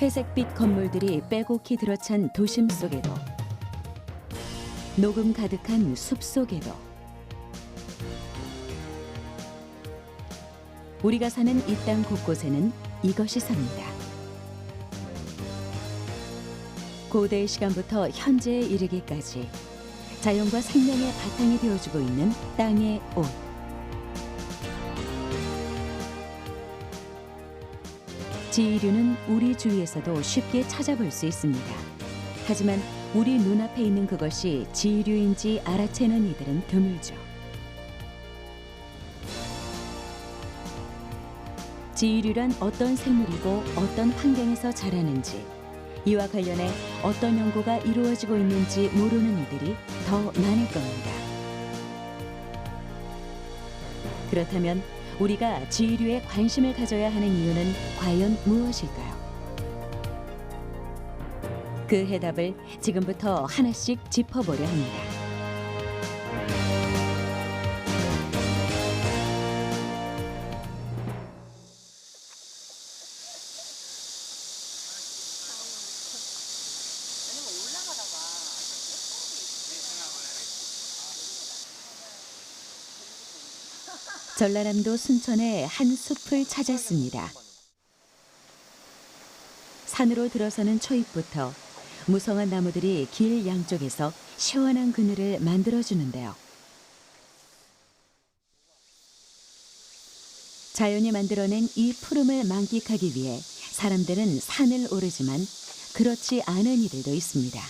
회색빛 건물들이 빼곡히 들어찬 도심 속에도, 녹음 가득한 숲 속에도 우리가 사는 이 땅 곳곳에는 이것이 삽니다. 고대의 시간부터 현재에 이르기까지 자연과 생명의 바탕이 되어주고 있는 땅의 옷. 지이류는 우리 주위에서도 쉽게 찾아볼 수 있습니다. 하지만 우리 눈앞에 있는 그것이 지이류인지 알아채는 이들은 드물죠. 지이류란 어떤 생물이고 어떤 환경에서 자라는지, 이와 관련해 어떤 연구가 이루어지고 있는지 모르는 이들이 더 많을 겁니다. 그렇다면 우리가 지이류에 관심을 가져야 하는 이유는 과연 무엇일까요? 그 해답을 지금부터 하나씩 짚어보려 합니다. 전라남도 순천의 한 숲을 찾았습니다. 산으로 들어서는 초입부터 무성한 나무들이 길 양쪽에서 시원한 그늘을 만들어주는데요. 자연이 만들어낸 이 푸름을 만끽하기 위해 사람들은 산을 오르지만 그렇지 않은 이들도 있습니다.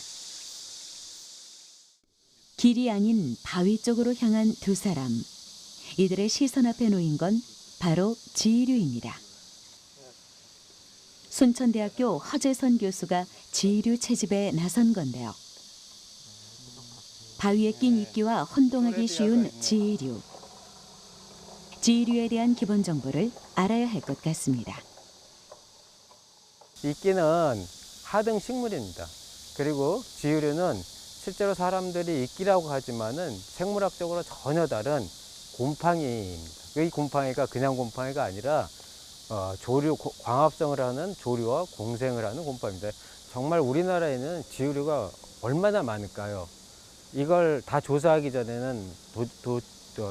길이 아닌 바위 쪽으로 향한 두 사람. 이들의 시선 앞에 놓인 건 바로 지이류입니다. 순천대학교 허재선 교수가 지이류 채집에 나선 건데요. 바위에 낀 이끼와 혼동하기 쉬운 지이류. 지이류에 대한 기본 정보를 알아야 할 것 같습니다. 이끼는 하등 식물입니다. 그리고 지이류는 실제로 사람들이 이끼라고 하지만은 생물학적으로 전혀 다른 곰팡이입니다. 이 곰팡이가 그냥 곰팡이가 아니라 조류, 광합성을 하는 조류와 공생을 하는 곰팡이입니다. 정말 우리나라에는 지이류가 얼마나 많을까요? 이걸 다 조사하기 전에는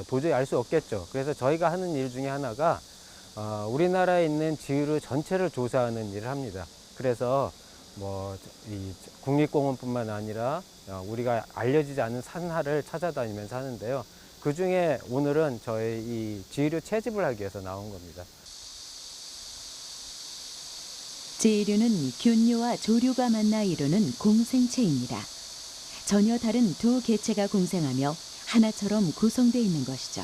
도저히 알 수 없겠죠. 그래서 저희가 하는 일 중에 하나가 우리나라에 있는 지이류 전체를 조사하는 일을 합니다. 그래서 이 국립공원뿐만 아니라 우리가 알려지지 않은 산하를 찾아다니면서 하는데요. 그 중에 오늘은 저희 이 지이류 채집을 하기 위해서 나온 겁니다. 지이류는 균류와 조류가 만나 이루는 공생체입니다. 전혀 다른 두 개체가 공생하며 하나처럼 구성되어 있는 것이죠.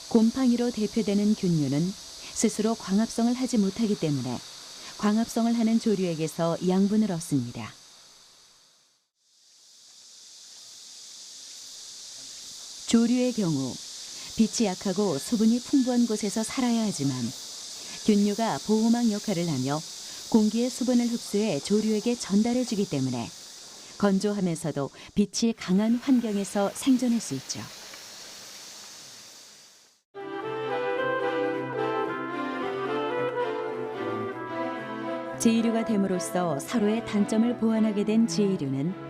곰팡이로 대표되는 균류는 스스로 광합성을 하지 못하기 때문에 광합성을 하는 조류에게서 양분을 얻습니다. 조류의 경우 빛이 약하고 수분이 풍부한 곳에서 살아야 하지만 균류가 보호막 역할을 하며 공기의 수분을 흡수해 조류에게 전달해 주기 때문에 건조하면서도 빛이 강한 환경에서 생존할 수 있죠. 지이류가 됨으로써 서로의 단점을 보완하게 된 지이류는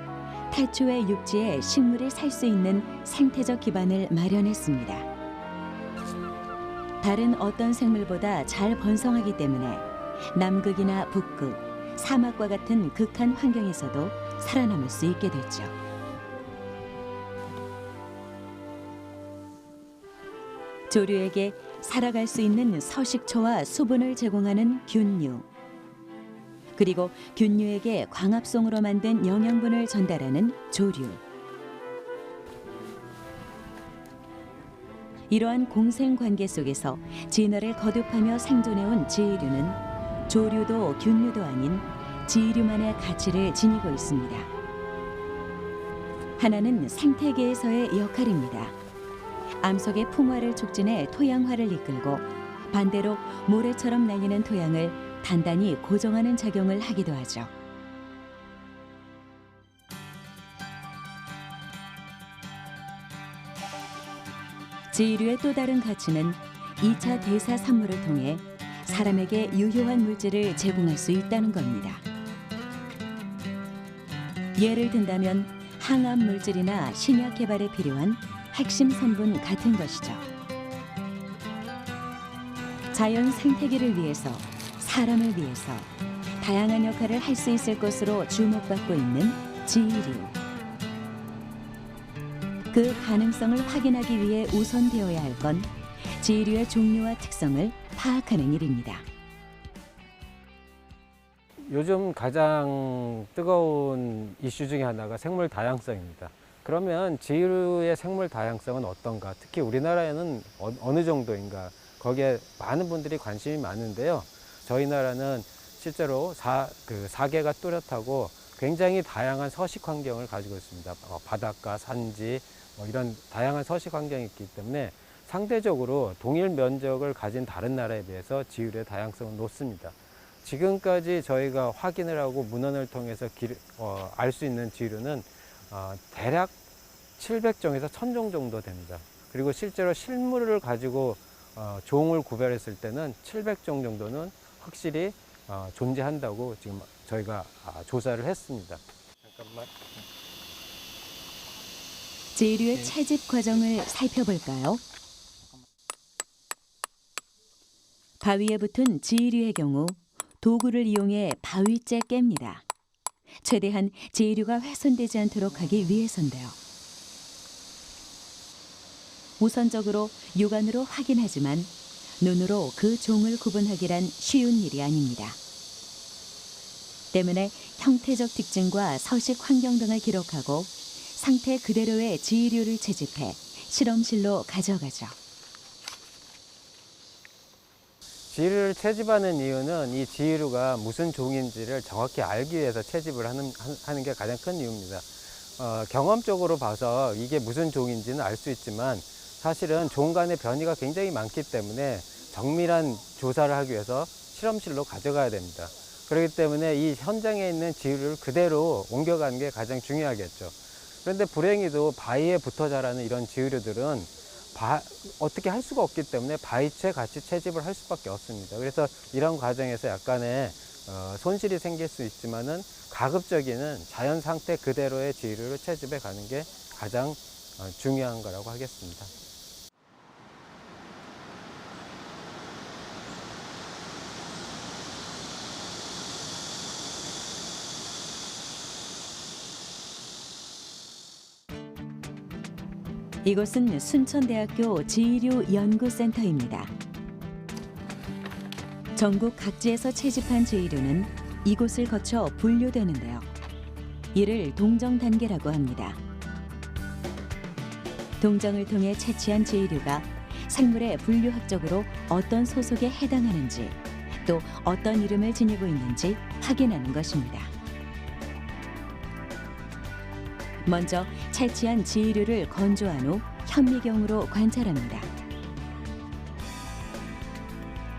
태초의 육지에 식물이 살 수 있는 생태적 기반을 마련했습니다. 다른 어떤 생물보다 잘 번성하기 때문에 남극이나 북극, 사막과 같은 극한 환경에서도 살아남을 수 있게 됐죠. 조류에게 살아갈 수 있는 서식처와 수분을 제공하는 균류, 그리고 균류에게 광합성으로 만든 영양분을 전달하는 조류. 이러한 공생관계 속에서 진화를 거듭하며 생존해온 지이류는 조류도 균류도 아닌 지이류만의 가치를 지니고 있습니다. 하나는 생태계에서의 역할입니다. 암석의 풍화를 촉진해 토양화를 이끌고 반대로 모래처럼 날리는 토양을 단단히 고정하는 작용을 하기도 하죠. 지이류의 또 다른 가치는 2차 대사 산물을 통해 사람에게 유효한 물질을 제공할 수 있다는 겁니다. 예를 든다면 항암 물질이나 신약 개발에 필요한 핵심 성분 같은 것이죠. 자연 생태계를 위해서, 사람을 위해서 다양한 역할을 할 수 있을 것으로 주목받고 있는 지이류. 그 가능성을 확인하기 위해 우선되어야 할 건 지이류의 종류와 특성을 파악하는 일입니다. 요즘 가장 뜨거운 이슈 중에 하나가 생물 다양성입니다. 그러면 지류의 생물 다양성은 어떤가? 특히 우리나라에는 어느 정도인가? 거기에 많은 분들이 관심이 많은데요. 저희 나라는 실제로 사계가 뚜렷하고 굉장히 다양한 서식 환경을 가지고 있습니다. 바닷가, 산지 이런 다양한 서식 환경이 있기 때문에 상대적으로 동일 면적을 가진 다른 나라에 비해서 지류의 다양성은 높습니다. 지금까지 저희가 확인을 하고 문헌을 통해서 알 수 있는 지류는 대략 700종에서 1000종 정도 됩니다. 그리고 실제로 실물을 가지고 종을 구별했을 때는 700종 정도는 확실히 존재한다고 지금 저희가 조사를 했습니다. 잠깐만. 지류의 채집 과정을 살펴볼까요? 바위에 붙은 지류의 경우 도구를 이용해 바위째 깹니다. 최대한 지류가 훼손되지 않도록 하기 위해서인데요. 우선적으로 육안으로 확인하지만 눈으로 그 종을 구분하기란 쉬운 일이 아닙니다. 때문에 형태적 특징과 서식 환경 등을 기록하고 상태 그대로의 지류를 채집해 실험실로 가져가죠. 지류를 채집하는 이유는 이 지류가 무슨 종인지를 정확히 알기 위해서 채집을 하는 게 가장 큰 이유입니다. 경험적으로 봐서 이게 무슨 종인지는 알 수 있지만 사실은 종 간의 변이가 굉장히 많기 때문에 정밀한 조사를 하기 위해서 실험실로 가져가야 됩니다. 그렇기 때문에 이 현장에 있는 지류를 그대로 옮겨가는 게 가장 중요하겠죠. 그런데 불행히도 바위에 붙어 자라는 이런 지류들은 어떻게 할 수가 없기 때문에 바위채 같이 채집을 할 수밖에 없습니다. 그래서 이런 과정에서 약간의 손실이 생길 수 있지만은 가급적이면 자연 상태 그대로의 지류를 채집해 가는 게 가장 중요한 거라고 하겠습니다. 이곳은 순천대학교 지류 연구센터입니다. 전국 각지에서 채집한 지류는 이곳을 거쳐 분류되는데요. 이를 동정 단계라고 합니다. 동정을 통해 채취한 지류가 생물의 분류학적으로 어떤 소속에 해당하는지 또 어떤 이름을 지니고 있는지 확인하는 것입니다. 먼저 채취한 지류를 건조한 후 현미경으로 관찰합니다.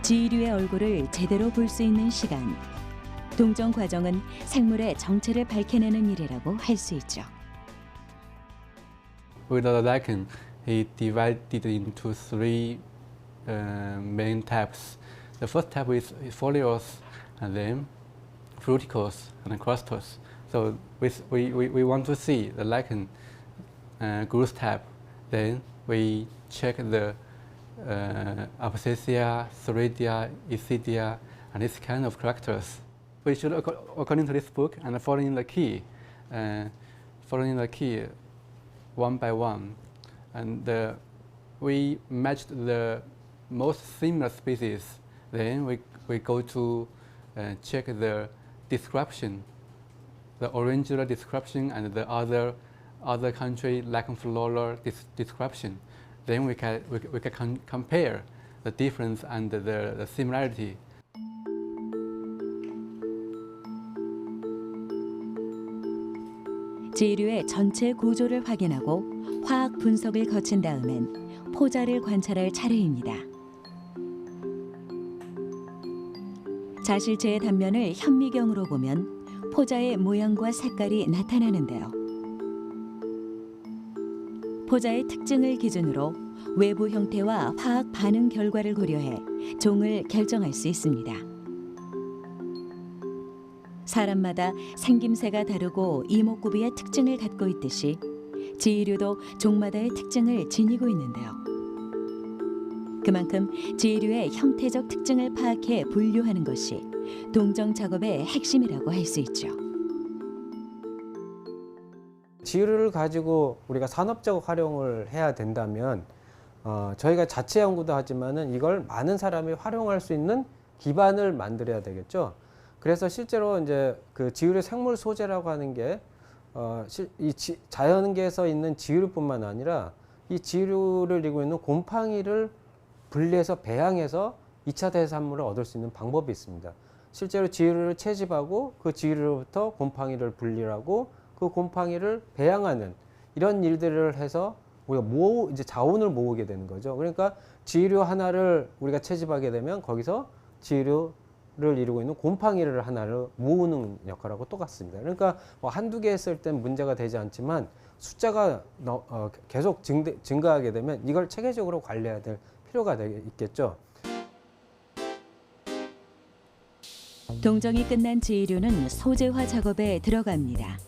지류의 얼굴을 제대로 볼 수 있는 시간. 동정 과정은 생물의 정체를 밝혀내는 일이라고 할 수 있죠. With the lichen, he divided into three main types. The first type is foliose, and then fruticose, and then crustose. So we want to see the lichen growth type. Then we check the Apothecia, Theridia, Isidia, and this kind of characters. We should, according to this book, and following the key one by one, and we matched the most similar species. Then we go to check the description, the original description, and the other country lichen flora description. Then we can compare the difference and the similarity. 지류의 전체 구조를 확인하고 화학 분석을 거친 다음엔 포자를 관찰할 차례입니다. 자실체의 단면을 현미경으로 보면 포자의 모양과 색깔이 나타나는데요. 포자의 특징을 기준으로 외부 형태와 화학 반응 결과를 고려해 종을 결정할 수 있습니다. 사람마다 생김새가 다르고 이목구비의 특징을 갖고 있듯이 지휘류도 종마다의 특징을 지니고 있는데요. 그만큼 지휘류의 형태적 특징을 파악해 분류하는 것이 동정 작업의 핵심이라고 할 수 있죠. 지휘류를 가지고 우리가 산업적 활용을 해야 된다면 저희가 자체 연구도 하지만은 이걸 많은 사람이 활용할 수 있는 기반을 만들어야 되겠죠. 그래서 실제로 이제 그 지휘류 생물 소재라고 하는 게 자연계에서 있는 지휘류뿐만 아니라 이 지휘류를 이루고 있는 곰팡이를 분리해서 배양해서 2차 대산물을 얻을 수 있는 방법이 있습니다. 실제로 지휘류를 채집하고 그 지휘류로부터 곰팡이를 분리하고 그 곰팡이를 배양하는 이런 일들을 해서 우리가 이제 자원을 모으게 되는 거죠. 그러니까 지휘류 하나를 우리가 채집하게 되면 거기서 지휘류를 이루고 있는 곰팡이를 하나를 모으는 역할하고 똑같습니다. 그러니까 뭐 한두 개 했을 땐 문제가 되지 않지만 숫자가 계속 증가하게 되면 이걸 체계적으로 관리해야 될 필요가 있겠죠. 동정이 끝난 지휘류는 소재화 작업에 들어갑니다.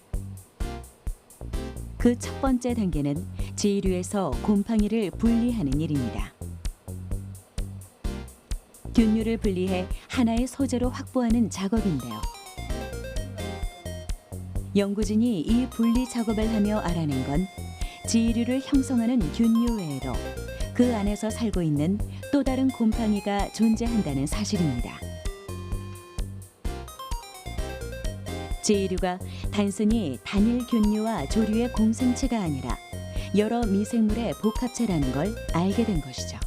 그 첫 번째 단계는 지휘류에서 곰팡이를 분리하는 일입니다. 균류를 분리해 하나의 소재로 확보하는 작업인데요. 연구진이 이 분리 작업을 하며 알아낸 건 지휘류를 형성하는 균류 외에도 그 안에서 살고 있는 또 다른 곰팡이가 존재한다는 사실입니다. 지휘류가 단순히 단일 균류와 조류의 공생체가 아니라 여러 미생물의 복합체라는 걸 알게 된 것이죠.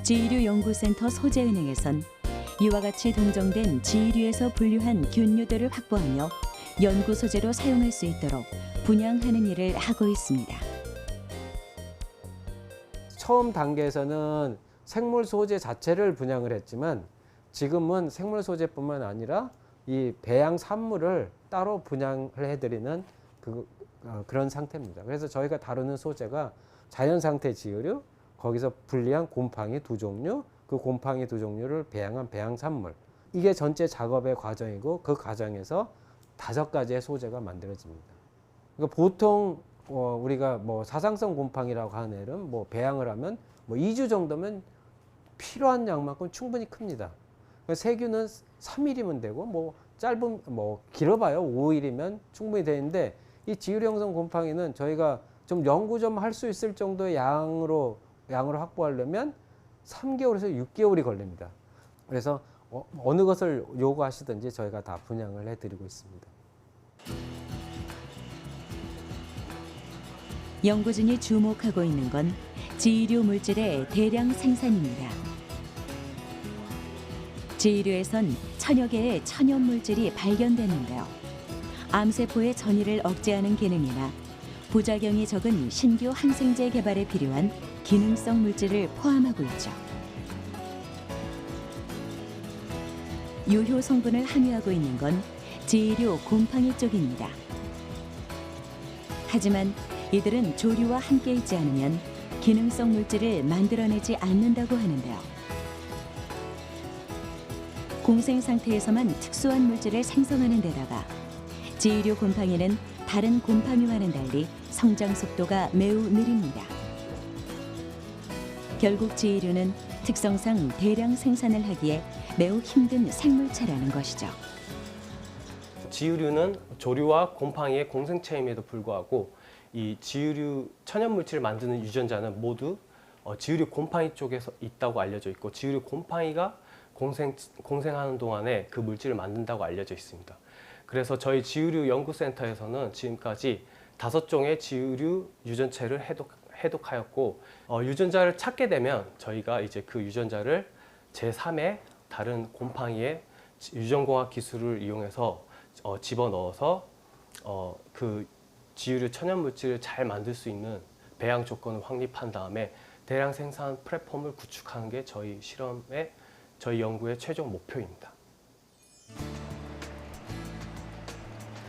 지휘류 연구센터 소재은행에선 이와 같이 동정된 지휘류에서 분류한 균류들을 확보하며 연구 소재로 사용할 수 있도록 분양하는 일을 하고 있습니다. 처음 단계에서는 생물 소재 자체를 분양을 했지만 지금은 생물 소재뿐만 아니라 이 배양 산물을 따로 분양을 해드리는 그런 상태입니다. 그래서 저희가 다루는 소재가 자연 상태 지휘류, 거기서 분리한 곰팡이 2종류, 그 곰팡이 2종류를 배양한 배양 산물. 이게 전체 작업의 과정이고 그 과정에서 5가지의 소재가 만들어집니다. 그러니까 보통 우리가 뭐 사상성 곰팡이라고 하는 애는 뭐 배양을 하면 뭐 2주 정도면 필요한 양만큼 충분히 큽니다. 세균은 3일이면 되고 뭐 길어봐요 5일이면 충분히 되는데 이 지휘류 형성 곰팡이는 저희가 좀 연구 좀 할 수 있을 정도의 양으로 확보하려면 3개월에서 6개월이 걸립니다. 그래서 어느 것을 요구하시든지 저희가 다 분양을 해드리고 있습니다. 연구진이 주목하고 있는 건 지휘류 물질의 대량 생산입니다. 지휘류에선 천여 개의 천연 물질이 발견됐는데요. 암세포의 전이를 억제하는 기능이나 부작용이 적은 신규 항생제 개발에 필요한 기능성 물질을 포함하고 있죠. 유효 성분을 함유하고 있는 건 지휘류 곰팡이 쪽입니다. 하지만 이들은 조류와 함께 있지 않으면 기능성 물질을 만들어내지 않는다고 하는데요. 공생 상태에서만 특수한 물질을 생성하는 데다가 지휘류 곰팡이는 다른 곰팡이와는 달리 성장 속도가 매우 느립니다. 결국 지휘류는 특성상 대량 생산을 하기에 매우 힘든 생물체라는 것이죠. 지휘류는 조류와 곰팡이의 공생체임에도 불구하고 이 지휘류 천연물질을 만드는 유전자는 모두 지휘류 곰팡이 쪽에서 있다고 알려져 있고 지휘류 곰팡이가 공생하는 동안에 그 물질을 만든다고 알려져 있습니다. 그래서 저희 지휘류 연구센터에서는 지금까지 5종의 지휘류 유전체를 해독하였고 유전자를 찾게 되면 저희가 이제 그 유전자를 제3의 다른 곰팡이의 유전공학 기술을 이용해서 집어넣어서 그 지휘류 천연물질을 잘 만들 수 있는 배양 조건을 확립한 다음에 대량 생산 플랫폼을 구축하는 게 저희 연구의 최종 목표입니다.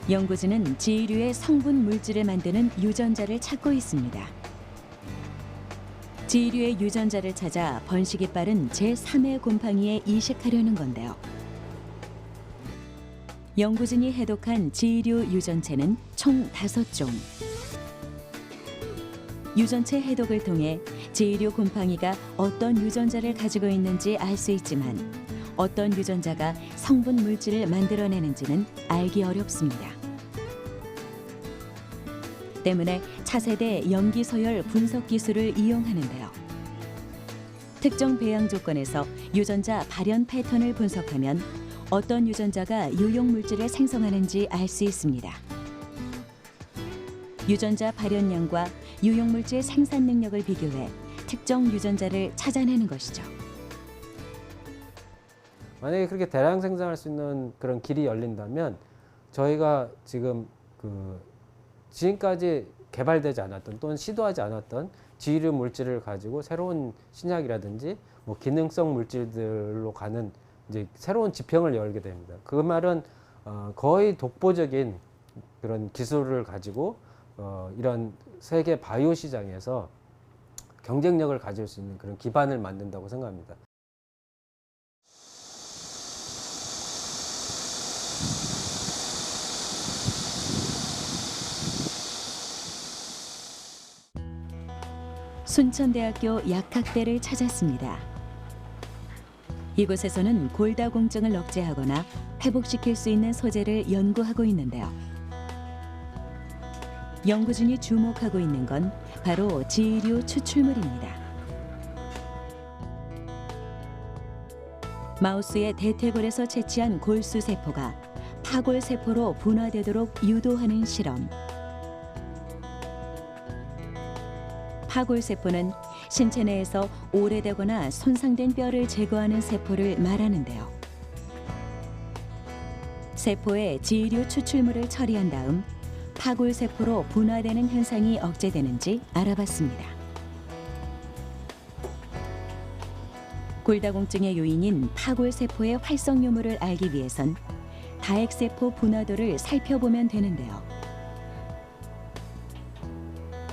연구진은 지휘류의 성분 물질을 만드는 유전자를 찾고 있습니다. 지류의 유전자를 찾아 번식이 빠른 제3의 곰팡이에 이식하려는 건데요. 연구진이 해독한 지류 유전체는 총 5종. 유전체 해독을 통해 지류 곰팡이가 어떤 유전자를 가지고 있는지 알 수 있지만 어떤 유전자가 성분 물질을 만들어내는지는 알기 어렵습니다. 때문에 차세대 염기 서열 분석 기술을 이용하는데요. 특정 배양 조건에서 유전자 발현 패턴을 분석하면 어떤 유전자가 유용 물질을 생성하는지 알 수 있습니다. 유전자 발현량과 유용 물질 생산 능력을 비교해 특정 유전자를 찾아내는 것이죠. 만약에 그렇게 대량 생산할 수 있는 그런 길이 열린다면 저희가 지금 지금까지 개발되지 않았던 또는 시도하지 않았던 지류 물질을 가지고 새로운 신약이라든지 뭐 기능성 물질들로 가는 이제 새로운 지평을 열게 됩니다. 그 말은 거의 독보적인 그런 기술을 가지고 이런 세계 바이오 시장에서 경쟁력을 가질 수 있는 그런 기반을 만든다고 생각합니다. 순천대학교 약학대를 찾았습니다. 이곳에서는 골다공증을 억제하거나 회복시킬 수 있는 소재를 연구하고 있는데요. 연구진이 주목하고 있는 건 바로 지류 추출물입니다. 마우스의 대퇴골에서 채취한 골수세포가 파골세포로 분화되도록 유도하는 실험. 파골세포는 신체 내에서 오래되거나 손상된 뼈를 제거하는 세포를 말하는데요. 세포에 지류 추출물을 처리한 다음 파골세포로 분화되는 현상이 억제되는지 알아봤습니다. 골다공증의 요인인 파골세포의 활성 유무를 알기 위해선 다액세포 분화도를 살펴보면 되는데요.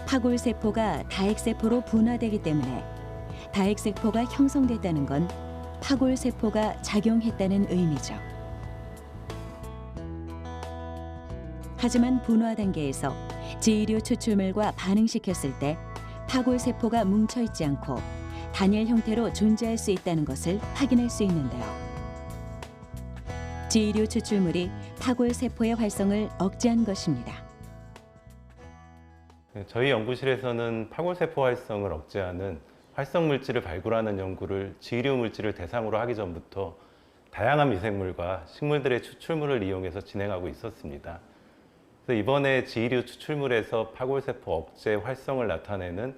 파골세포가 다액세포로 분화되기 때문에 다액세포가 형성됐다는 건 파골세포가 작용했다는 의미죠. 하지만 분화 단계에서 지류 추출물과 반응시켰을 때 파골세포가 뭉쳐있지 않고 단일 형태로 존재할 수 있다는 것을 확인할 수 있는데요. 지류 추출물이 파골세포의 활성을 억제한 것입니다. 저희 연구실에서는 파골세포 활성을 억제하는 활성 물질을 발굴하는 연구를 지류 물질을 대상으로 하기 전부터 다양한 미생물과 식물들의 추출물을 이용해서 진행하고 있었습니다. 그래서 이번에 지류 추출물에서 파골세포 억제 활성을 나타내는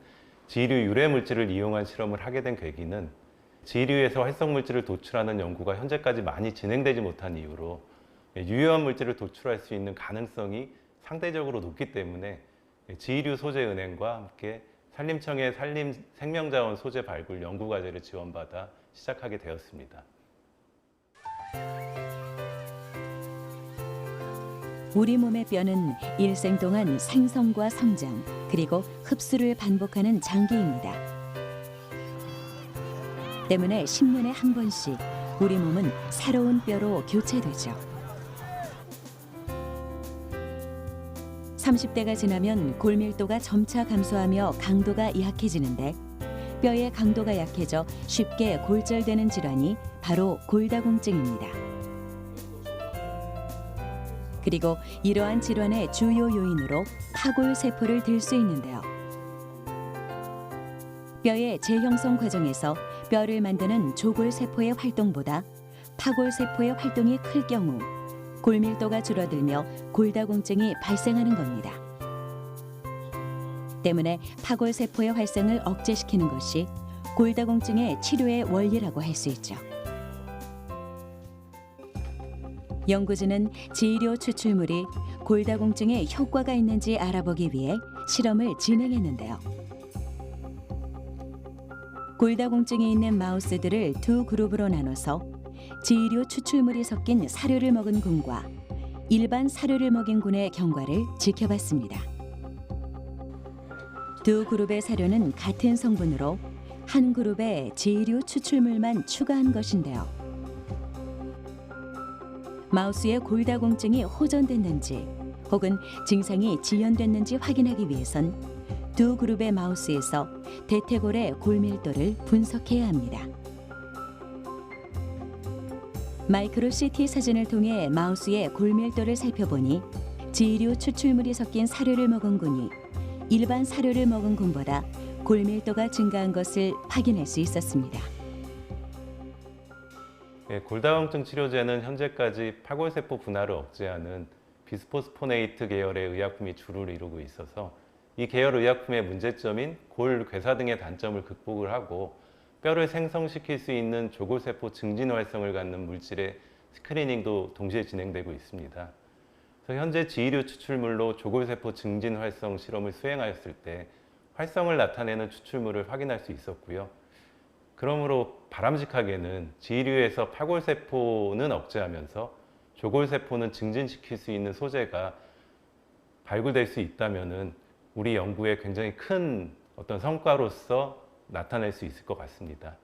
지류 유래 물질을 이용한 실험을 하게 된 계기는 지류에서 활성 물질을 도출하는 연구가 현재까지 많이 진행되지 못한 이유로 유효한 물질을 도출할 수 있는 가능성이 상대적으로 높기 때문에 지류 소재 은행과 함께 산림청의 산림 생명자원 소재 발굴 연구과제를 지원받아 시작하게 되었습니다. 우리 몸의 뼈는 일생 동안 생성과 성장, 그리고 흡수를 반복하는 장기입니다. 때문에 10년에 한 번씩 우리 몸은 새로운 뼈로 교체되죠. 30대가 지나면 골밀도가 점차 감소하며 강도가 약해지는데 뼈의 강도가 약해져 쉽게 골절되는 질환이 바로 골다공증입니다. 그리고 이러한 질환의 주요 요인으로 파골세포를 들 수 있는데요. 뼈의 재형성 과정에서 뼈를 만드는 조골세포의 활동보다 파골세포의 활동이 클 경우 골밀도가 줄어들며 골다공증이 발생하는 겁니다. 때문에 파골세포의 활성을 억제시키는 것이 골다공증의 치료의 원리라고 할 수 있죠. 연구진은 지류 추출물이 골다공증에 효과가 있는지 알아보기 위해 실험을 진행했는데요. 골다공증이 있는 마우스들을 두 그룹으로 나눠서 지류 추출물이 섞인 사료를 먹은 군과 일반 사료를 먹인 군의 경과를 지켜봤습니다. 두 그룹의 사료는 같은 성분으로 한 그룹의 지류 추출물만 추가한 것인데요. 마우스의 골다공증이 호전됐는지 혹은 증상이 지연됐는지 확인하기 위해선 두 그룹의 마우스에서 대퇴골의 골밀도를 분석해야 합니다. 마이크로 CT 사진을 통해 마우스의 골밀도를 살펴보니 지류 추출물이 섞인 사료를 먹은 군이 일반 사료를 먹은 군보다 골밀도가 증가한 것을 확인할 수 있었습니다. 예, 골다공증 치료제는 현재까지 파골세포 분할을 억제하는 비스포스포네이트 계열의 의약품이 주를 이루고 있어서 이 계열 의약품의 문제점인 골, 괴사 등의 단점을 극복을 하고 뼈를 생성시킬 수 있는 조골세포 증진 활성을 갖는 물질의 스크리닝도 동시에 진행되고 있습니다. 그래서 현재 지이류 추출물로 조골세포 증진 활성 실험을 수행하였을 때 활성을 나타내는 추출물을 확인할 수 있었고요. 그러므로 바람직하게는 지이류에서 파골세포는 억제하면서 조골세포는 증진시킬 수 있는 소재가 발굴될 수 있다면은 우리 연구에 굉장히 큰 어떤 성과로서 나타낼 수 있을 것 같습니다.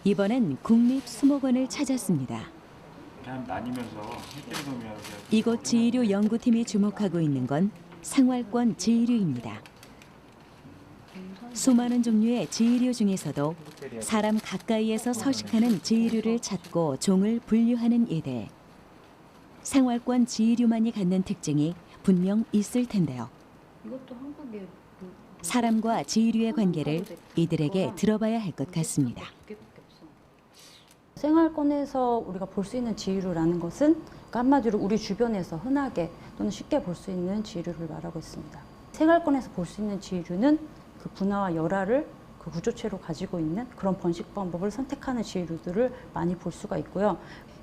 이번엔 국립수목원을 찾았습니다. 그냥 나뉘면서 해끼리 놓으면 이곳 지이류 연구팀이 주목하고 있는 건 생활권 지이류입니다. 수많은 종류의 지이류 중에서도 사람 가까이에서 서식하는 지이류를 찾고 종을 분류하는 이들. 생활권 지이류만이 갖는 특징이 분명 있을 텐데요. 이것도 한국의 사람과 지이류의 관계를 이들에게 들어봐야 할 것 같습니다. 생활권에서 우리가 볼 수 있는 지이류라는 것은 그러니까 한마디로 우리 주변에서 흔하게 또는 쉽게 볼 수 있는 지이류를 말하고 있습니다. 생활권에서 볼 수 있는 지이류는 그 분화와 열화를 그 구조체로 가지고 있는 그런 번식 방법을 선택하는 지이류들을 많이 볼 수가 있고요.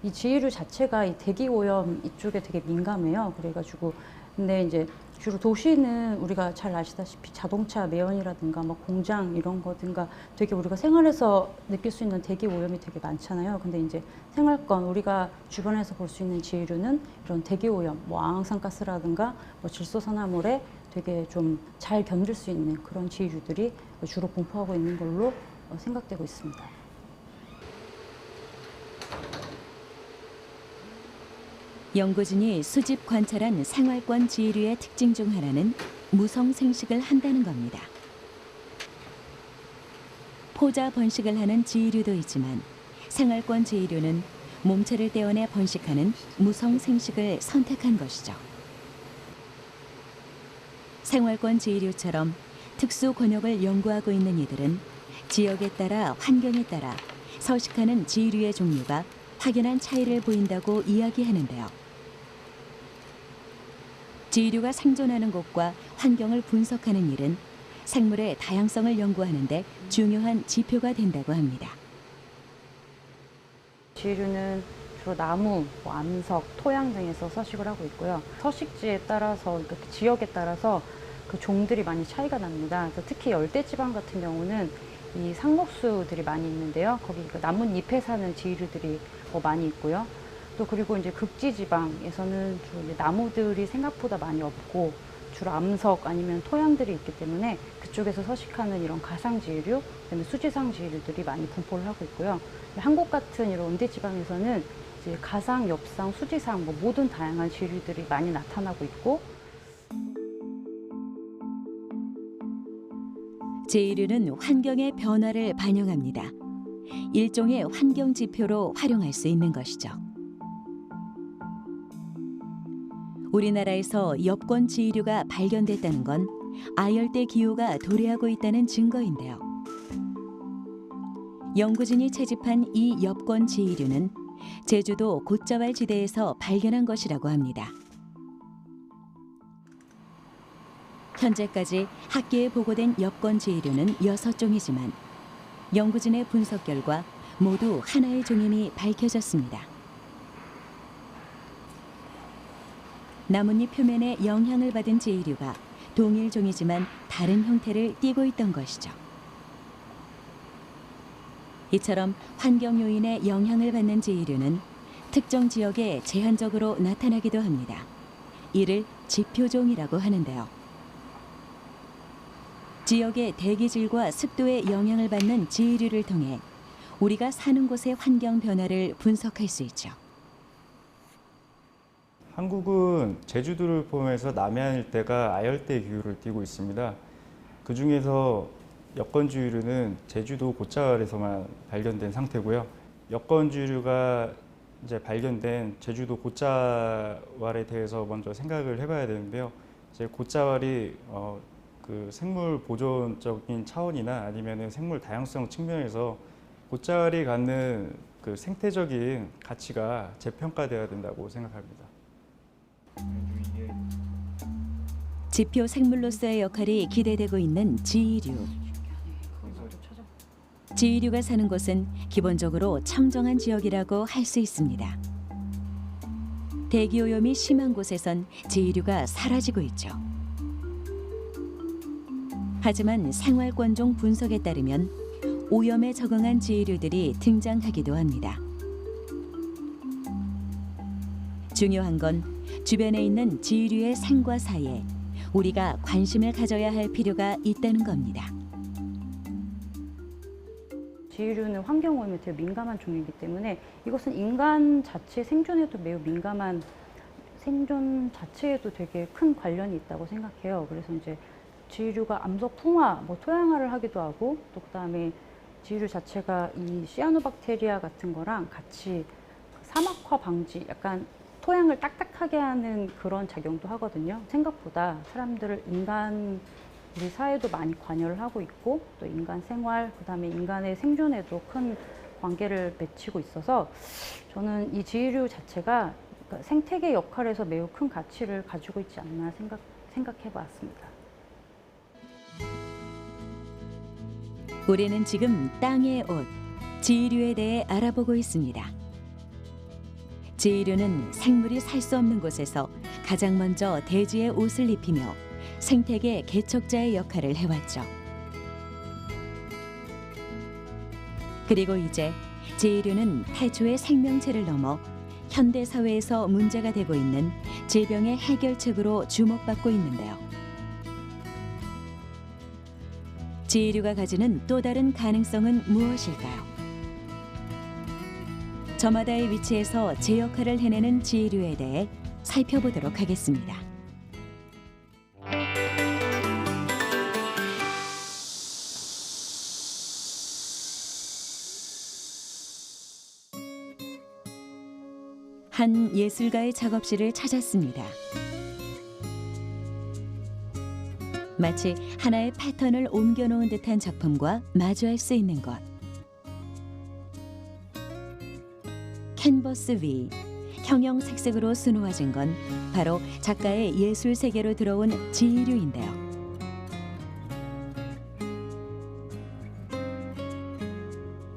이 지이류 자체가 이 대기 오염 이쪽에 되게 민감해요. 그래가지고 근데 이제 주로 도시는 우리가 잘 아시다시피 자동차 매연이라든가 뭐 공장 이런 거든가 되게 우리가 생활에서 느낄 수 있는 대기 오염이 되게 많잖아요. 근데 이제 생활권 우리가 주변에서 볼 수 있는 지이류는 이런 대기 오염, 뭐 아황산가스라든가 뭐 질소산화물에 되게 좀 잘 견딜 수 있는 그런 지이류들이 주로 분포하고 있는 걸로 생각되고 있습니다. 연구진이 수집 관찰한 생활권 지이류의 특징 중 하나는 무성 생식을 한다는 겁니다. 포자 번식을 하는 지이류도 있지만 생활권 지이류는 몸체를 떼어내 번식하는 무성 생식을 선택한 것이죠. 생활권 지이류처럼 특수 권역을 연구하고 있는 이들은 지역에 따라 환경에 따라 서식하는 지이류의 종류가 확연한 차이를 보인다고 이야기하는데요. 지이류가 생존하는 곳과 환경을 분석하는 일은 생물의 다양성을 연구하는 데 중요한 지표가 된다고 합니다. 지이류는 주로 나무, 뭐 암석, 토양 등에서 서식을 하고 있고요. 서식지에 따라서, 그러니까 그 지역에 따라서 그 종들이 많이 차이가 납니다. 그래서 특히 열대지방 같은 경우는 이 상록수들이 많이 있는데요. 거기 그 나뭇잎에 사는 지이류들이 많이 있고요. 또 그리고 이제 극지지방에서는 주로 이제 나무들이 생각보다 많이 없고 주로 암석 아니면 토양들이 있기 때문에 그쪽에서 서식하는 이런 가상지이류, 그다음에 수지상지이류들이 많이 분포를 하고 있고요. 한국 같은 이런 온대지방에서는 이제 가상, 엽상, 수지상 뭐 모든 다양한 지이류들이 많이 나타나고 있고. 지이류는 환경의 변화를 반영합니다. 일종의 환경 지표로 활용할 수 있는 것이죠. 우리나라에서 엽권 지이류가 발견됐다는 건 아열대 기후가 도래하고 있다는 증거인데요. 연구진이 채집한 이 엽권 지이류는 제주도 곶자왈 지대에서 발견한 것이라고 합니다. 현재까지 학계에 보고된 엽권 지이류는 6종이지만 연구진의 분석 결과 모두 하나의 종임이 밝혀졌습니다. 나뭇잎 표면에 영향을 받은 지이류가 동일 종이지만 다른 형태를 띠고 있던 것이죠. 이처럼 환경 요인의 영향을 받는 지위류는 특정 지역에 제한적으로 나타나기도 합니다. 이를 지표종이라고 하는데요. 지역의 대기질과 습도에 영향을 받는 지위류를 통해 우리가 사는 곳의 환경 변화를 분석할 수 있죠. 한국은 제주도를 포함해서 남해안 일대가 아열대 기후를 띠고 있습니다. 그 중에서 여건주의류는 제주도 고자왈에서만 발견된 상태고요. 여건주의류가 이제 발견된 제주도 고자왈에 대해서 먼저 생각을 해봐야 되는데요. 이제 고자왈이 그 생물 보존적인 차원이나 아니면은 생물 다양성 측면에서 고자왈이 갖는 그 생태적인 가치가 재평가돼야 된다고 생각합니다. 지표 생물로서의 역할이 기대되고 있는 지위류. 지위류가 사는 곳은 기본적으로 청정한 지역이라고 할 수 있습니다. 대기오염이 심한 곳에선 지위류가 사라지고 있죠. 하지만 생활권종 분석에 따르면 오염에 적응한 지위류들이 등장하기도 합니다. 중요한 건 주변에 있는 지위류의 생과 사에 우리가 관심을 가져야 할 필요가 있다는 겁니다. 지위류는 환경오염에 되게 민감한 종이기 때문에 이것은 인간 자체 생존에도 매우 민감한 생존 자체에도 되게 큰 관련이 있다고 생각해요. 그래서 이제 지위류가 암석 풍화, 토양화를 하기도 하고 또 그다음에 지위류 자체가 이 시아노박테리아 같은 거랑 같이 사막화 방지, 약간 토양을 딱딱하게 하는 그런 작용도 하거든요. 생각보다 사람들을 우리 사회도 많이 관여를 하고 있고 또 인간 생활, 그다음에 인간의 생존에도 큰 관계를 맺히고 있어서 저는 이 지위류 자체가 생태계 역할에서 매우 큰 가치를 가지고 있지 않나 생각해 봤습니다. 우리는 지금 땅의 옷, 지위류에 대해 알아보고 있습니다. 지위류는 생물이 살 수 없는 곳에서 가장 먼저 대지의 옷을 입히며 생태계 개척자의 역할을 해왔죠. 그리고 이제 지위류는 태초의 생명체를 넘어 현대 사회에서 문제가 되고 있는 질병의 해결책으로 주목받고 있는데요. 지위류가 가지는 또 다른 가능성은 무엇일까요? 저마다의 위치에서 제 역할을 해내는 지위류에 대해 살펴보도록 하겠습니다. 한 예술가의 작업실을 찾았습니다. 마치 하나의 패턴을 옮겨놓은 듯한 작품과 마주할 수 있는 것. 캔버스 위, 형형색색으로 수놓아진 건 바로 작가의 예술 세계로 들어온 지위류인데요.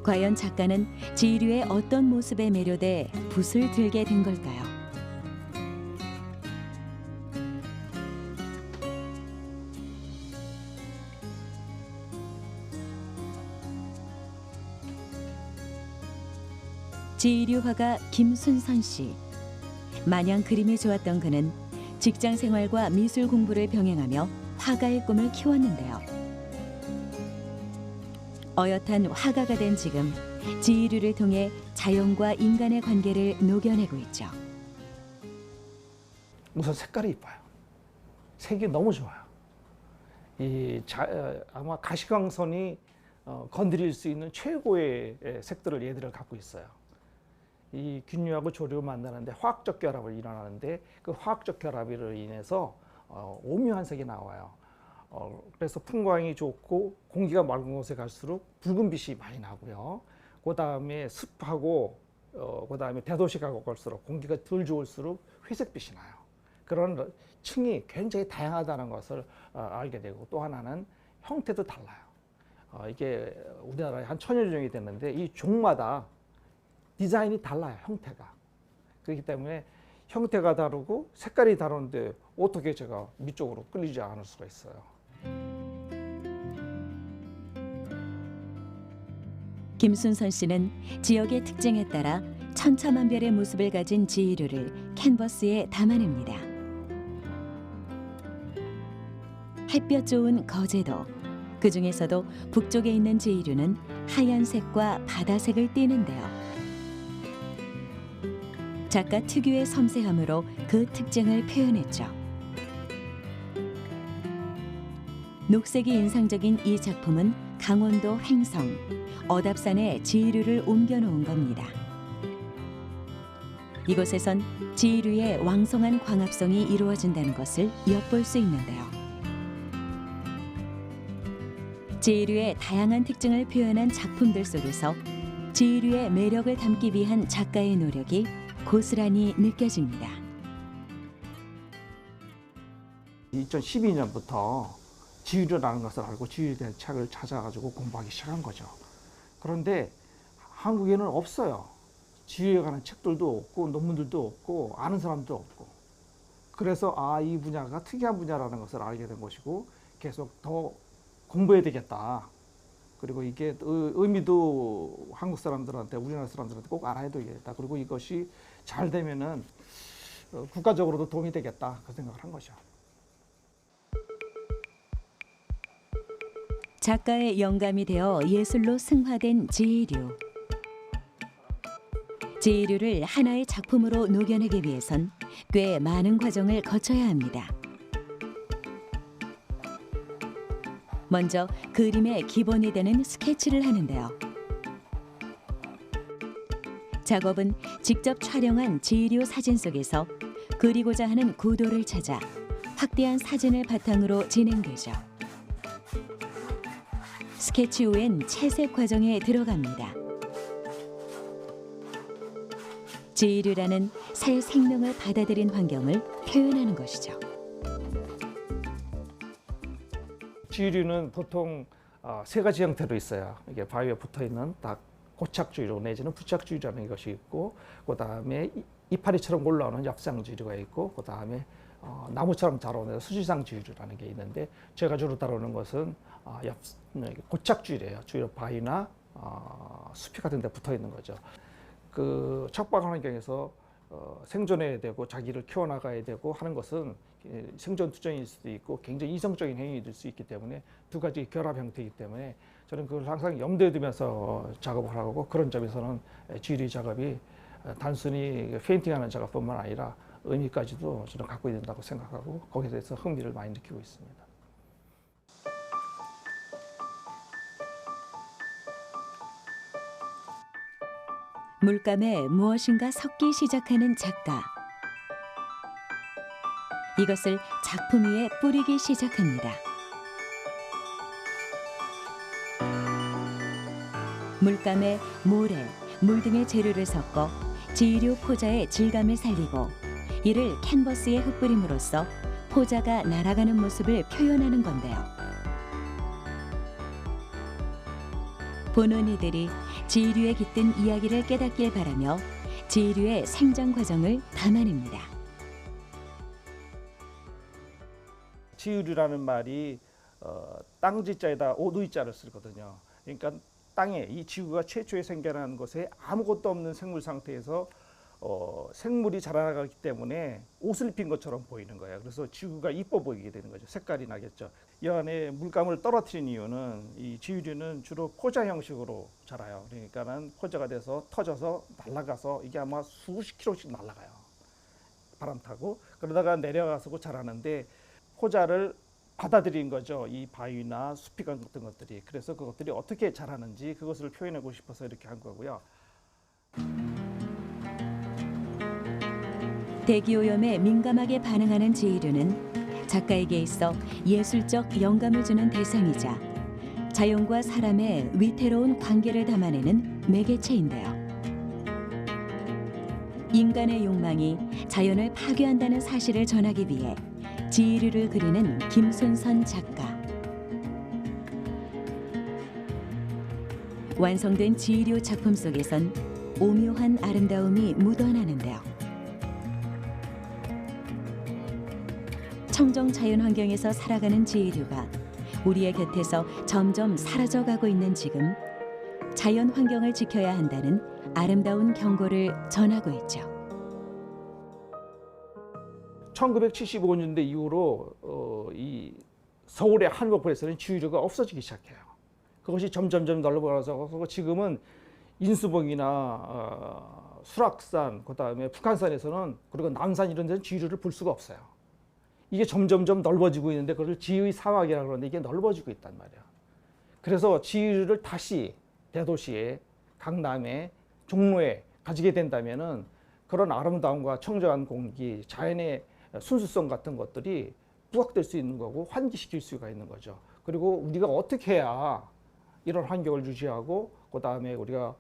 과연 작가는 지위류의 어떤 모습에 매료돼 붓을 들게 된 걸까요? 지위류 화가 김순선 씨. 마냥 그림이 좋았던 그는 직장 생활과 미술 공부를 병행하며 화가의 꿈을 키웠는데요. 어엿한 화가가 된 지금 지위류를 통해 자연과 인간의 관계를 녹여내고 있죠. 우선 색깔이 이뻐요. 색이 너무 좋아요. 아마 가시광선이 건드릴 수 있는 최고의 색들을 얘들을 갖고 있어요. 이 균류하고 조류를 만나는데 화학적 결합을 일어나는데 그 화학적 결합으로 인해서 오묘한 색이 나와요. 그래서 풍광이 좋고 공기가 맑은 곳에 갈수록 붉은 빛이 많이 나고요. 그 다음에 습하고 그 다음에 대도시가고 갈수록 공기가 덜 좋을수록 회색빛이 나요. 그런 층이 굉장히 다양하다는 것을 알게 되고 또 하나는 형태도 달라요. 이게 우리나라에 한 1000여 종이 됐는데 이 종마다 디자인이 달라요. 형태가. 그렇기 때문에 형태가 다르고 색깔이 다른데 어떻게 제가 이쪽으로 끌리지 않을 수가 있어요. 김순선 씨는 지역의 특징에 따라 천차만별의 모습을 가진 지휘류를 캔버스에 담아냅니다. 햇볕 좋은 거제도, 그 중에서도 북쪽에 있는 지휘류는 하얀색과 바다색을 띠는데요. 작가 특유의 섬세함으로 그 특징을 표현했죠. 녹색이 인상적인 이 작품은 강원도 횡성, 어답산에 지휘류를 옮겨놓은 겁니다. 이곳에선 지휘류의 왕성한 광합성이 이루어진다는 것을 엿볼 수 있는데요. 지휘류의 다양한 특징을 표현한 작품들 속에서 지휘류의 매력을 담기 위한 작가의 노력이 고스란히 느껴집니다. 2012년부터 지휘류라는 것을 알고 지휘에 대한 책을 찾아가지고 공부하기 시작한 거죠. 그런데 한국에는 없어요. 지휘에 관한 책들도 없고 논문들도 없고 아는 사람도 없고. 그래서 이 분야가 특이한 분야라는 것을 알게 된 것이고 계속 더 공부해야 되겠다. 그리고 이게 의미도 한국 사람들한테, 우리나라 사람들한테 꼭 알아야 되겠다. 그리고 이것이 잘 되면은 국가적으로도 도움이 되겠다. 그 생각을 한 거죠. 작가의 영감이 되어 예술로 승화된 지휘류. 지휘류를 하나의 작품으로 녹여내기 위해선 꽤 많은 과정을 거쳐야 합니다. 먼저 그림의 기본이 되는 스케치를 하는데요. 작업은 직접 촬영한 지휘류 사진 속에서 그리고자 하는 구도를 찾아 확대한 사진을 바탕으로 진행되죠. 스케치 후엔 채색 과정에 들어갑니다. 지휘류라는 새 생명을 받아들인 환경을 표현하는 것이죠. 지휘류는 보통 세 가지 형태로 있어요. 이게 바위에 붙어 있는 딱 고착지휘류 내지는 부착지휘류라는 것이 있고, 그 다음에 이파리처럼 올라오는 엽상지휘류가 있고, 그 다음에 나무처럼 자라오는 수지상지휘류라는 게 있는데, 제가 주로 다루는 것은 고착지휘류예요. 주로 바위나 숲이 같은 데 붙어 있는 거죠. 그 척박 환경에서 생존해야 되고 자기를 키워나가야 되고 하는 것은 생존 투쟁일 수도 있고 굉장히 이성적인 행위가 될 수 있기 때문에 두 가지 결합 형태이기 때문에 저는 그걸 항상 염두에 두면서 작업을 하고, 그런 점에서는 지휘류 작업이 단순히 페인팅하는 작업뿐만 아니라 의미까지도 저는 갖고 있다고 생각하고 거기에 대해서 흥미를 많이 느끼고 있습니다. 물감에 무엇인가 섞기 시작하는 작가. 이것을 작품 위에 뿌리기 시작합니다. 물감에 모래, 물 등의 재료를 섞어 지휘류 포자의 질감을 살리고 이를 캔버스에 흩뿌림으로써 포자가 날아가는 모습을 표현하는 건데요. 보는 이들이 지휘류에 깃든 이야기를 깨닫길 바라며 지휘류의 생장 과정을 담아냅니다. 지휘류라는 말이 땅지자에다 오두이자를 쓰거든요. 그러니까 땅에 이 지구가 최초에 생겨난 곳에 아무것도 없는 생물 상태에서 생물이 자라나가기 때문에 옷을 입힌 것처럼 보이는 거예요. 그래서 지구가 이뻐 보이게 되는 거죠. 색깔이 나겠죠. 이 안에 물감을 떨어뜨린 이유는 이 지휘류는 주로 포자 형식으로 자라요. 그러니까는 포자가 돼서 터져서 날아가서 이게 아마 수십 킬로씩 날아가요. 바람 타고. 그러다가 내려가서 자라는데 포자를 받아들인 거죠. 이 바위나 숲이 같은 것들이. 그래서 그것들이 어떻게 자라는지 그것을 표현하고 싶어서 이렇게 한 거고요. 대기오염에 민감하게 반응하는 지휘류는 작가에게 있어 예술적 영감을 주는 대상이자 자연과 사람의 위태로운 관계를 담아내는 매개체인데요. 인간의 욕망이 자연을 파괴한다는 사실을 전하기 위해 지휘류를 그리는 김순선 작가. 완성된 지휘류 작품 속에선 오묘한 아름다움이 묻어나는데요. 청정 자연 환경에서 살아가는 지휘류가 우리의 곁에서 점점 사라져가고 있는 지금, 자연 환경을 지켜야 한다는 아름다운 경고를 전하고 있죠. 1975년대 이후로 이 서울의 한복판에서는 지유류가 없어지기 시작해요. 그것이 점점점 넓어져서 지금은 인수봉이나 수락산, 그다음에 북한산에서는 그리고 남산 이런 데는 지유류를 볼 수가 없어요. 이게 점점점 넓어지고 있는데 그걸 지의 사막이라고 그러는데 이게 넓어지고 있단 말이야. 그래서 지유류를 다시 대도시에, 강남에, 종로에 가지게 된다면은 그런 아름다움과 청정한 공기, 자연의 순수성 같은 것들이 부각될 수 있는 거고 환기시킬 수가 있는 거죠. 그리고 우리가 어떻게 해야 이런 환경을 유지하고 그다음에 우리가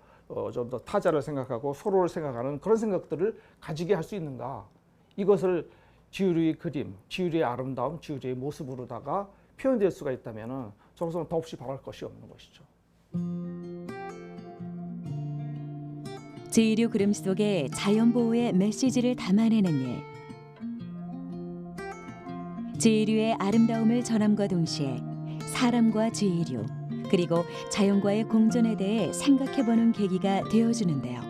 좀 더 타자를 생각하고 서로를 생각하는 그런 생각들을 가지게 할 수 있는가. 이것을 지유류의 그림, 지유류의 아름다움, 지유류의 모습으로다가 표현될 수가 있다면 저로서는 더없이 바랄 것이 없는 것이죠. 지유류 그림 속에 자연보호의 메시지를 담아내는 일. 지유류의 아름다움을 전함과 동시에 사람과 지유류 그리고 자연과의 공존에 대해 생각해보는 계기가 되어주는데요.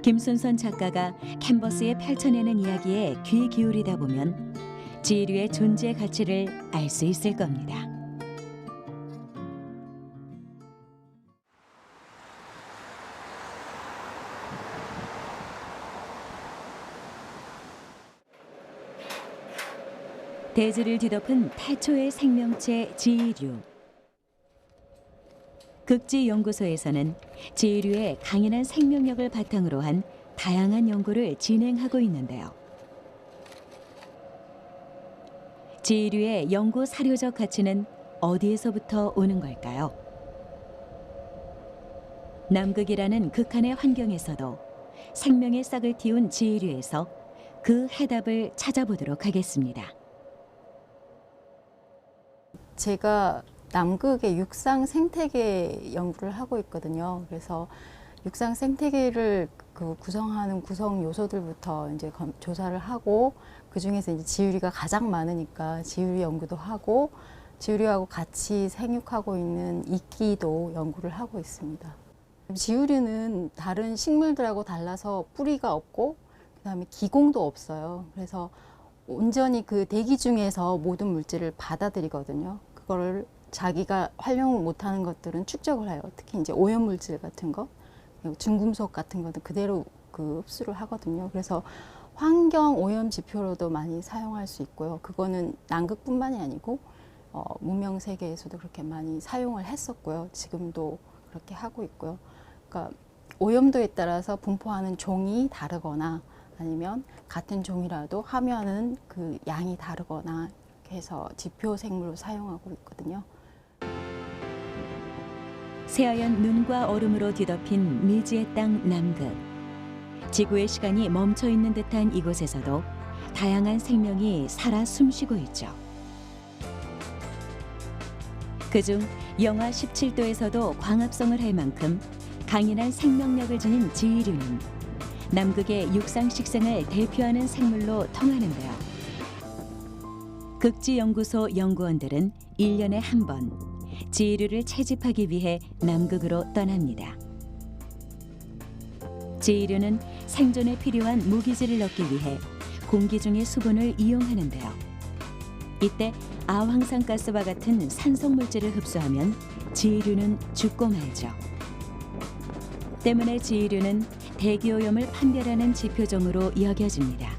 김순선 작가가 캔버스에 펼쳐내는 이야기에 귀 기울이다 보면 지유류의 존재 가치를 알 수 있을 겁니다. 대지를 뒤덮은 태초의 생명체 지유류. 극지연구소에서는 지유류의 강인한 생명력을 바탕으로 한 다양한 연구를 진행하고 있는데요. 지유류의 연구 사료적 가치는 어디에서부터 오는 걸까요? 남극이라는 극한의 환경에서도 생명의 싹을 틔운 지유류에서 그 해답을 찾아보도록 하겠습니다. 제가 남극의 육상 생태계 연구를 하고 있거든요. 그래서 육상 생태계를 구성하는 구성 요소들부터 이제 조사를 하고 그 중에서 이제 지유류가 가장 많으니까 지유류 연구도 하고 지유류하고 같이 생육하고 있는 이끼도 연구를 하고 있습니다. 지유류는 다른 식물들하고 달라서 뿌리가 없고 그다음에 기공도 없어요. 그래서 온전히 그 대기 중에서 모든 물질을 받아들이거든요. 그거를 자기가 활용을 못하는 것들은 축적을 해요. 특히 이제 오염 물질 같은 거, 중금속 같은 것도 그대로 흡수를 하거든요. 그래서 환경 오염 지표로도 많이 사용할 수 있고요. 그거는 남극뿐만이 아니고 문명 세계에서도 그렇게 많이 사용을 했었고요. 지금도 그렇게 하고 있고요. 그러니까 오염도에 따라서 분포하는 종이 다르거나 아니면 같은 종이라도 함유하는 그 양이 다르거나 이렇게 해서 지표 생물로 사용하고 있거든요. 새하얀 눈과 얼음으로 뒤덮인 미지의 땅 남극. 지구의 시간이 멈춰 있는 듯한 이곳에서도 다양한 생명이 살아 숨쉬고 있죠. 그중 영하 17도에서도 광합성을 할 만큼 강인한 생명력을 지닌 지유류는 남극의 육상 식생을 대표하는 생물로 통하는데요. 극지연구소 연구원들은 1년에 한 번 지유류를 채집하기 위해 남극으로 떠납니다. 지유류는 생존에 필요한 무기질을 얻기 위해 공기 중의 수분을 이용하는데요. 이때 아황산가스와 같은 산성 물질을 흡수하면 지유류는 죽고 말죠. 때문에 지유류는 대기오염을 판별하는 지표종으로 여겨집니다.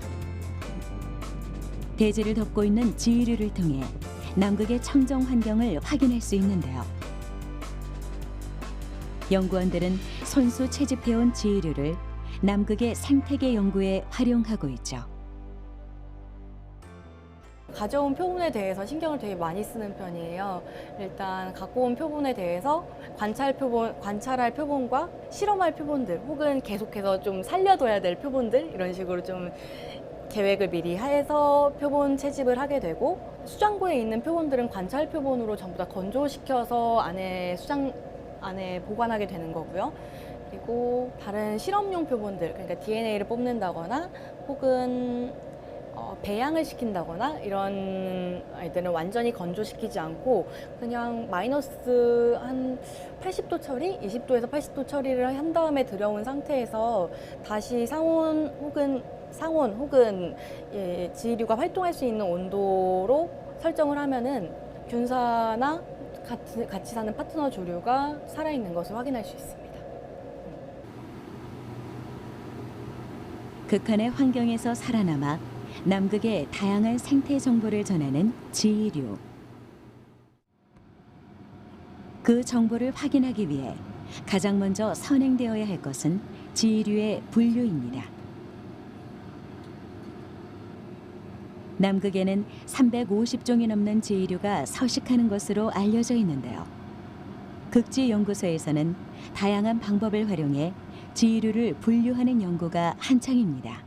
대지를 덮고 있는 지유류를 통해 남극의 청정 환경을 확인할 수 있는데요. 연구원들은 손수 채집해온 지유류를 남극의 생태계 연구에 활용하고 있죠. 가져온 표본에 대해서 신경을 되게 많이 쓰는 편이에요. 일단 갖고 온 표본에 대해서 관찰할 표본과 실험할 표본들 혹은 계속해서 좀 살려둬야 될 표본들 이런 식으로 좀 계획을 미리 해서 표본 채집을 하게 되고 수장고에 있는 표본들은 관찰 표본으로 전부 다 건조시켜서 수장 안에 보관하게 되는 거고요. 그리고 다른 실험용 표본들, 그러니까 DNA를 뽑는다거나 혹은 배양을 시킨다거나 이런 아이들은 완전히 건조시키지 않고 그냥 마이너스 한 80도 처리, 20도에서 80도 처리를 한 다음에 들여온 상태에서 다시 상온 혹은 지류가 활동할 수 있는 온도로 설정을 하면은 균사나 같이 사는 파트너 조류가 살아있는 것을 확인할 수 있습니다. 극한의 환경에서 살아남아 남극의 다양한 생태 정보를 전하는 지류. 그 정보를 확인하기 위해 가장 먼저 선행되어야 할 것은 지류의 분류입니다. 남극에는 350종이 넘는 지류가 서식하는 것으로 알려져 있는데요. 극지연구소에서는 다양한 방법을 활용해 지류를 분류하는 연구가 한창입니다.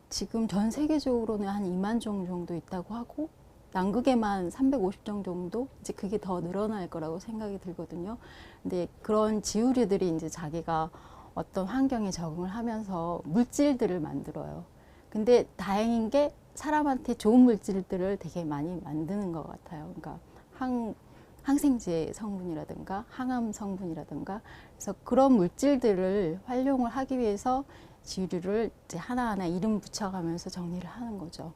지금 전 세계적으로는 한 2만 종 정도 있다고 하고 남극에만 350종 정도 이제 그게 더 늘어날 거라고 생각이 들거든요. 근데 그런 지우류들이 이제 자기가 어떤 환경에 적응을 하면서 물질들을 만들어요. 근데 다행인 게 사람한테 좋은 물질들을 되게 많이 만드는 것 같아요. 그러니까 항생제 성분이라든가 항암 성분이라든가 그래서 그런 물질들을 활용을 하기 위해서 지류를 이제 하나하나 이름 붙여가면서 정리를 하는 거죠.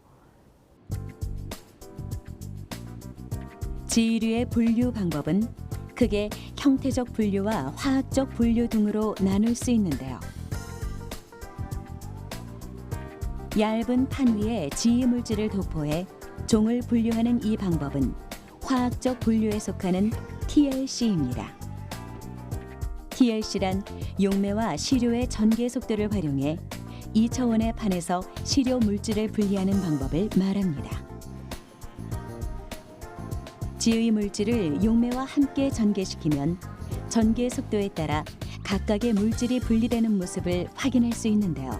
지류의 분류 방법은 크게 형태적 분류와 화학적 분류 등으로 나눌 수 있는데요. 얇은 판 위에 지위 물질을 도포해 종을 분류하는 이 방법은 화학적 분류에 속하는 TLC입니다. TLC란 용매와 시료의 전개 속도를 활용해 2차원의 판에서 시료 물질을 분리하는 방법을 말합니다. 지의 물질을 용매와 함께 전개시키면 전개 속도에 따라 각각의 물질이 분리되는 모습을 확인할 수 있는데요.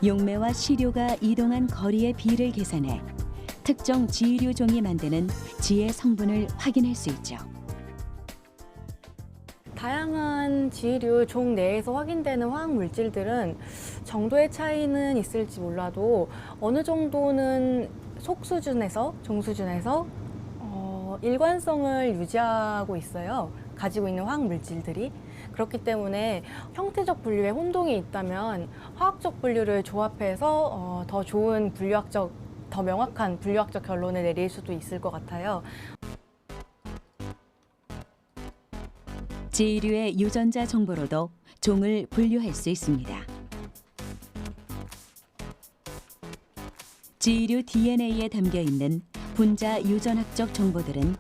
용매와 시료가 이동한 거리의 비를 계산해 특정 지류 종이 만드는 지의 성분을 확인할 수 있죠. 다양한 지류 종 내에서 확인되는 화학 물질들은 정도의 차이는 있을지 몰라도 어느 정도는 속수준에서 중수준에서 일관성을 유지하고 있어요. 가지고 있는 화학 물질들이. 그렇기 때문에 형태적 분류에 혼동이 있다면 화학적 분류를 조합해서 더 좋은 더 명확한 분류학적 결론을 내릴 수도 있을 것 같아요. 지류의 유전자 정보로도 종을 분류할 수 있습니다. 지류 DNA에 담겨 있는 분자 유전학적 정보들은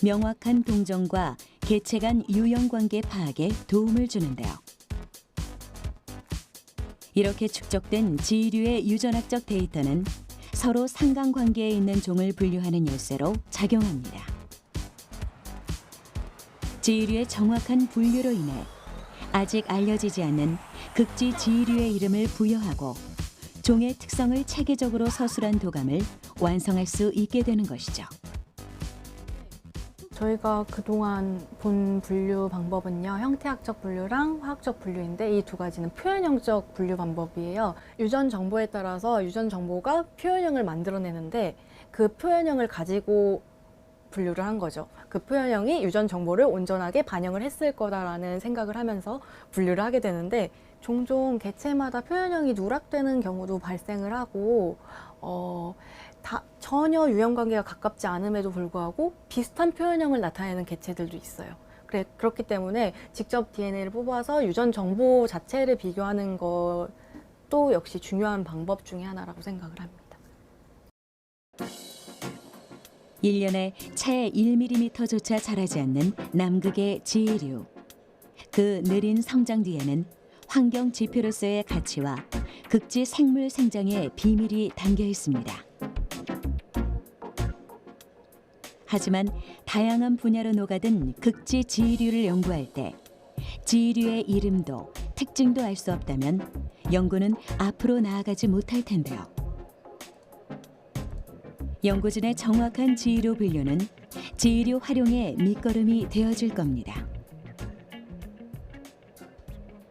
명확한 동정과 개체 간 유형 관계 파악에 도움을 주는데요. 이렇게 축적된 지류의 유전학적 데이터는 서로 상관관계에 있는 종을 분류하는 열쇠로 작용합니다. 지류의 정확한 분류로 인해 아직 알려지지 않는 극지 지류의 이름을 부여하고 종의 특성을 체계적으로 서술한 도감을 완성할 수 있게 되는 것이죠. 저희가 그동안 본 분류 방법은요, 형태학적 분류랑 화학적 분류인데 이 두 가지는 표현형적 분류 방법이에요. 유전 정보에 따라서 유전 정보가 표현형을 만들어내는데 그 표현형을 가지고 분류를 한 거죠. 그 표현형이 유전 정보를 온전하게 반영을 했을 거다라는 생각을 하면서 분류를 하게 되는데 종종 개체마다 표현형이 누락되는 경우도 발생을 하고 전혀 유형 관계가 가깝지 않음에도 불구하고 비슷한 표현형을 나타내는 개체들도 있어요. 그렇기 때문에 직접 DNA를 뽑아서 유전 정보 자체를 비교하는 것도 역시 중요한 방법 중에 하나라고 생각을 합니다. 1년에 채 1mm조차 자라지 않는 남극의 지류. 그 느린 성장 뒤에는 환경 지표로서의 가치와 극지 생물 생장의 비밀이 담겨 있습니다. 하지만 다양한 분야로 녹아든 극지 지류를 연구할 때 지류의 이름도 특징도 알 수 없다면 연구는 앞으로 나아가지 못할 텐데요. 연구진의 정확한 지류 분류는 지류 활용의 밑거름이 되어줄 겁니다.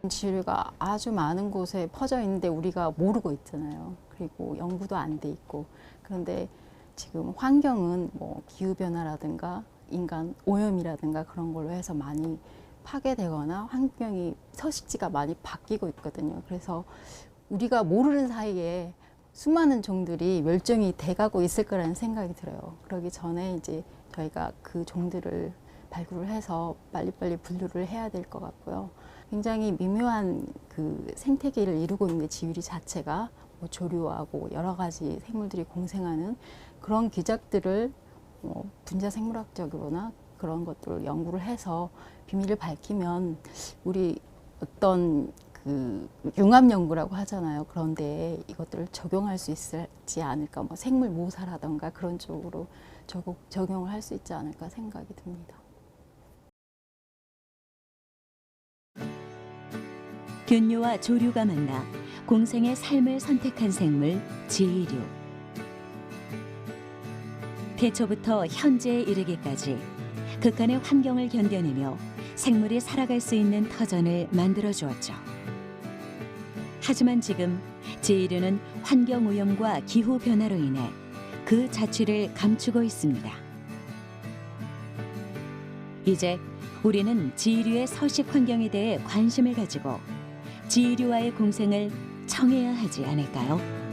지류가 아주 많은 곳에 퍼져 있는데 우리가 모르고 있잖아요. 그리고 연구도 안 돼 있고. 그런데 지금 환경은 뭐 기후변화라든가 인간 오염이라든가 그런 걸로 해서 많이 파괴되거나 환경이 서식지가 많이 바뀌고 있거든요. 그래서 우리가 모르는 사이에 수많은 종들이 멸종이 돼가고 있을 거라는 생각이 들어요. 그러기 전에 이제 저희가 그 종들을 발굴을 해서 빨리빨리 분류를 해야 될 것 같고요. 굉장히 미묘한 그 생태계를 이루고 있는 지유리 자체가 뭐 조류하고 여러 가지 생물들이 공생하는 그런 기적들을 분자 생물학적으로나 그런 것들을 연구를 해서 비밀을 밝히면 우리 어떤 그 융합 연구라고 하잖아요. 그런데 이것들을 적용할 수 있지 않을까, 뭐 생물 모사라던가 그런 쪽으로 적용을 할 수 있지 않을까 생각이 듭니다. 균류와 조류가 만나 공생의 삶을 선택한 생물 지류. 태초부터 현재에 이르기까지 극한의 환경을 견뎌내며 생물이 살아갈 수 있는 터전을 만들어 주었죠. 하지만 지금 지류는 환경 오염과 기후 변화로 인해 그 자취를 감추고 있습니다. 이제 우리는 지류의 서식 환경에 대해 관심을 가지고 지류와의 공생을 청해야 하지 않을까요?